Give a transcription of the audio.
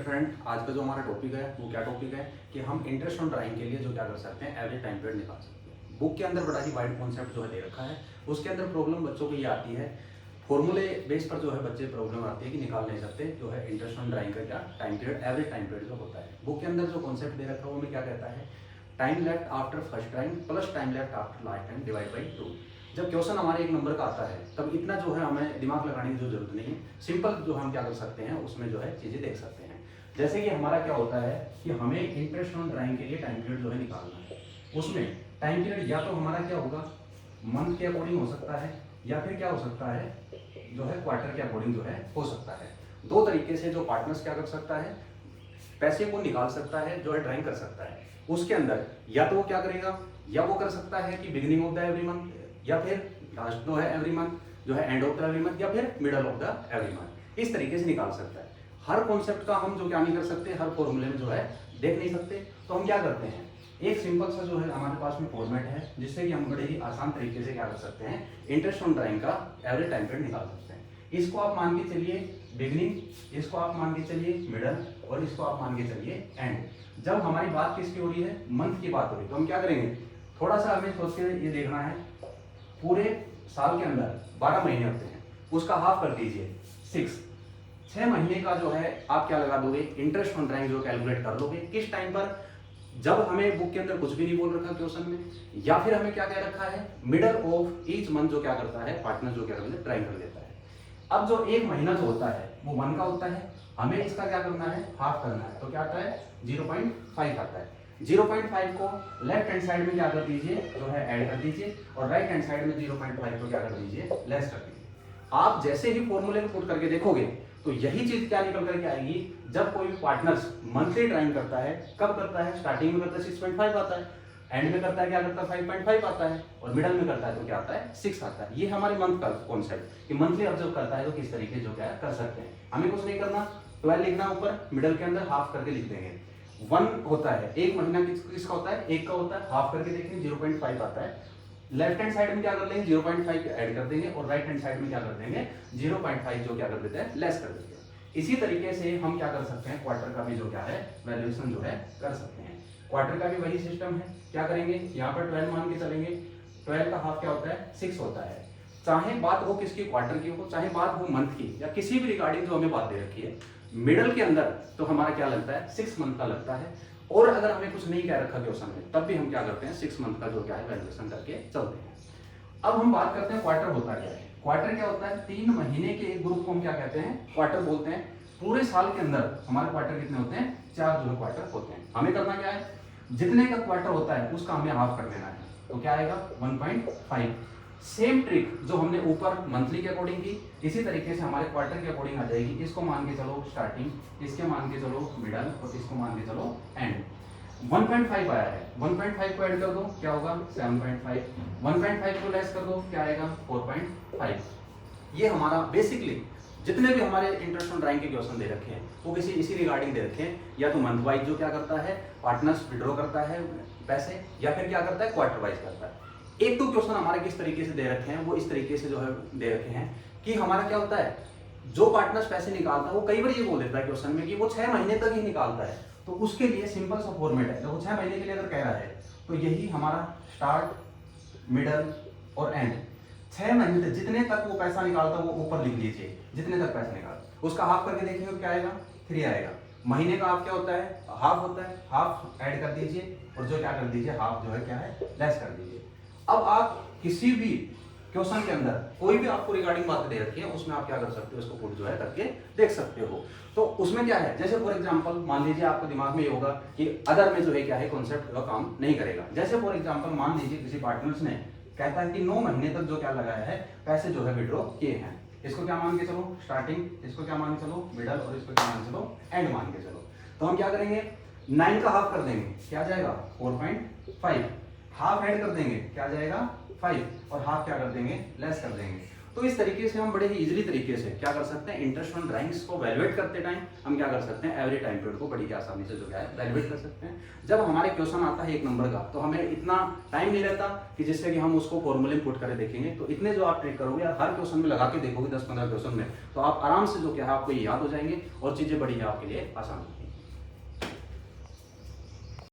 Friend, आज का जो हमारा टॉपिक है वो क्या टॉपिक है कि हम इंटरेस्ट ऑन ड्राइंग के लिए जो क्या कर सकते हैं, एवरेज टाइम पीरियड निकाल सकते हैं। बुक के अंदर बड़ा ही वाइड कॉन्सेप्ट जो है दे रखा है। उसके अंदर प्रॉब्लम बच्चों को ये आती है, फॉर्मूले बेस पर जो है बच्चे प्रॉब्लम आती है कि निकाल नहीं सकते जो है इंटरेस्ट ऑन ड्राइंग का क्या time period, average time period जो होता है। बुक के अंदर जो कॉन्सेप्ट दे रखा है वो हमें क्या कहता है, time left after first time plus time left after last time divide by 2। जब क्वेश्चन हमारे एक नंबर का आता है तब इतना जो है हमें दिमाग लगाने की जो जरूरत नहीं है, सिंपल जो हम क्या कर सकते हैं उसमें जो है चीजें देख सकते हैं। जैसे कि हमारा क्या होता है कि हमें इंटरेस्ट ऑन ड्राइंग के लिए टाइम पीरियड जो है निकालना है। उसमें टाइम पीरियड या तो हमारा क्या होगा, मंथ के अकॉर्डिंग हो सकता है, या फिर क्या हो सकता है जो है क्वार्टर के अकॉर्डिंग जो है हो सकता है। दो तरीके से जो पार्टनर्स क्या कर सकता है, पैसे को निकाल सकता है, जो है ड्राइंग कर सकता है। उसके अंदर या तो वो क्या करेगा, या वो कर सकता है कि beginning of the every month, या फिर लास्ट जो है एवरी मंथ, जो है end of the every month, या फिर middle of the every month. इस तरीके से निकाल सकता है। हर कॉन्सेप्ट का हम जो क्या नहीं कर सकते, हर फॉर्मूले में जो है देख नहीं सकते। तो हम क्या करते हैं, एक सिंपल सा जो है हमारे पास में फॉर्मेट है जिससे कि हम बड़े ही आसान तरीके से क्या कर सकते हैं, इंटरेस्ट ऑन ड्राइंग का एवरेज टाइम पीरियड निकाल सकते हैं। इसको आप मान के चलिए बिगिनिंग, इसको आप मान के चलिए मिडल, और इसको आप मान के चलिए एंड। जब हमारी बात किसकी हो रही है, मंथ की बात हो रही है, तो हम क्या करेंगे, थोड़ा सा हमें सोच के ये देखना है, पूरे साल के अंदर 12 महीने होते हैं, उसका हाफ कर दीजिए 6। 6 महीने का जो है आप क्या लगा दोगे, इंटरेस्ट ऑन ड्राइंग जो कैलकुलेट कर लोगे। किस टाइम पर, जब हमें बुक के अंदर कुछ भी नहीं बोल रखा क्वेश्चन में, या फिर हमें क्या कह रखा है, मिडल ऑफ ईच मंथ जो क्या करता है पार्टनर जो क्या करता है, ड्राइंग कर देता है। अब जो एक महीना जो होता है वो 1 का होता है, हमें इसका क्या करना है, हाफ करना है। तो क्या आता है, 0.5 आता है। 0.5 को लेफ्ट हैंड साइड में क्या कर दीजिए, जो है ऐड कर दीजिए, और राइट हैंड साइड में 0.5 को क्या कर दीजिए, लेस कर दीजिए। आप जैसे ही फॉर्मूले को पुट करके देखोगे तो यही चीज क्या निकल करके आएगी, जब कोई पार्टनर्स मंथली ड्राइंग करता है, कब करता है, स्टार्टिंग में करता है 6.5 आता है, एंड में करता है क्या करता है 5.5 आता है, और मिडल में करता है तो क्या आता है 6 आता है। ये हमारे मंथ का कॉन्सेप्ट कि मंथली ऑब्जर्व करता है तो किस तरीके जो क्या कर सकते हैं। हमें कुछ नहीं करना, 12 लिखना ऊपर, मिडल के अंदर हाफ करके लिख देंगे। 1 होता है, एक महीना किसका होता है, 1 का होता है, हाफ करके देखेंगे 0.5 आता है। लेफ्ट हैंड साइड में क्या कर लेंगे, 0.5 ऐड कर देंगे, और राइट हैंड साइड में क्या कर देंगे, 0.5 जो क्या कर देते हैं, लेस कर देते हैं। इसी तरीके से हम क्या कर सकते हैं, क्वार्टर का भी जो क्या है वैल्यूएशन जो है कर सकते हैं। क्वार्टर का भी वही सिस्टम है, क्या करेंगे, यहाँ पर 12 मान के चलेंगे। 12 का हाफ क्या होता है, 6 होता है। चाहे बात हो किसकी, क्वार्टर की हो, चाहे बात हो मंथ की, या किसी भी रिगार्डिंग जो हमें बात दे रखी है, मिडल के अंदर तो हमारा क्या लगता है, 6 मंथ का लगता है। और अगर हमें कुछ नहीं कह रखा क्वेश्चन में, तब भी हम क्या करते हैं, 6 मंथ का जो क्या है वैल्यूएशन करके चलते हैं। अब हम बात करते हैं क्वार्टर होता क्या है। क्वार्टर क्या होता है, 3 महीने के एक ग्रुप को हम क्या कहते हैं, क्वार्टर बोलते हैं। पूरे साल के अंदर हमारे क्वार्टर कितने होते हैं, 4 जो है क्वार्टर होते हैं। हमें करना क्या है, जितने का क्वार्टर होता है उसका हमें हाफ कर देना है। तो क्या आएगा 1.5। सेम ट्रिक जो हमने ऊपर मंथली के अकॉर्डिंग की, इसी तरीके से हमारे क्वार्टर के अकॉर्डिंग आ जाएगी। इसको मान के चलो स्टार्टिंग, इसके मान के चलो मिडल, और इसको मान के चलो एंड। 1.5 आया है, 1.5 को ऐड कर दो क्या होगा 7.5, 1.5 को लेस कर दो क्या आएगा 4.5। ये हमारा बेसिकली जितने भी हमारे इंटरेस्ट ऑन ड्राइंग के क्वेश्चन दे रखे हैं वो किसी इसी रिगार्डिंग दे रखे हैं। या तो मंथ वाइज जो क्या करता है पार्टनर्स विड्रॉ करता है पैसे, या फिर क्या करता है क्वार्टर वाइज करता है। एक तो क्वेश्चन हमारे किस तरीके से दे रखे हैं, वो इस तरीके से जो है दे रखे हैं कि हमारा क्या होता है, जो पार्टनर्स पैसे निकालता है वो कई बार ये बोल देता है क्वेश्चन में कि वो 6 महीने तक ही निकालता है। तो उसके लिए सिंपल सा फॉर्मेट है, देखो 6 महीने के लिए अगर कह रहा है तो यही हमारा स्टार्ट, मिडल और एंड। 6 महीने तक जितने तक वो पैसा निकालता है वो ऊपर लिख लीजिए, जितने तक पैसा निकालता, उसका हाफ करके देखेंगे तो क्या आएगा 3 आएगा। महीने का हाफ क्या होता है, हाफ होता है, हाफ ऐड कर दीजिए, और जो क्या कर दीजिए हाफ जो है क्या है लेस कर दीजिए। अब आप किसी भी क्वेश्चन के अंदर कोई भी आपको रिगार्डिंग बात दे रखी है उसमें आप क्या कर सकते हो, इसको पुट जो है करके देख सकते हो। तो उसमें क्या है, जैसे फॉर एग्जांपल मान लीजिए आपके दिमाग में ये होगा कि अदर में जो है क्या है कॉन्सेप्ट का काम नहीं करेगा। जैसे फॉर एग्जांपल मान लीजिए किसी पार्टनर्स ने कहता है कि 9 महीने तक जो क्या लगाया है पैसे जो है विड्रॉ किए हैं। इसको क्या मान के चलो स्टार्टिंग, इसको क्या मान के चलो मिडल, और इसको क्या मान के चलो एंड मान के चलो। तो हम क्या करेंगे 9 का हाफ कर देंगे क्या जाएगा 4.5, हाफ ऐड कर देंगे क्या जाएगा 5, और हाफ क्या कर देंगे लेस कर देंगे। तो इस तरीके से हम बड़े ही इजीली तरीके से क्या कर सकते हैं, इंटरेस्ट ऑन ड्राइंग्स को वैल्यूएट करते टाइम हम क्या कर सकते हैं, एवरेज टाइम पीरियड को बड़ी आसानी से जो है वैल्यूएट कर सकते हैं। जब हमारे क्वेश्चन आता है 1 नंबर का तो हमें इतना टाइम नहीं रहता कि जिससे कि हम उसको फॉर्मूले में पुट करके देखेंगे। तो इतने जो आप ट्रिक करोगे हर क्वेश्चन में लगा के देखोगे 10-15 क्वेश्चन में, तो आप आराम से जो क्या है आपको ये याद हो जाएंगे और चीजें बड़ी आपके लिए आसान होंगी।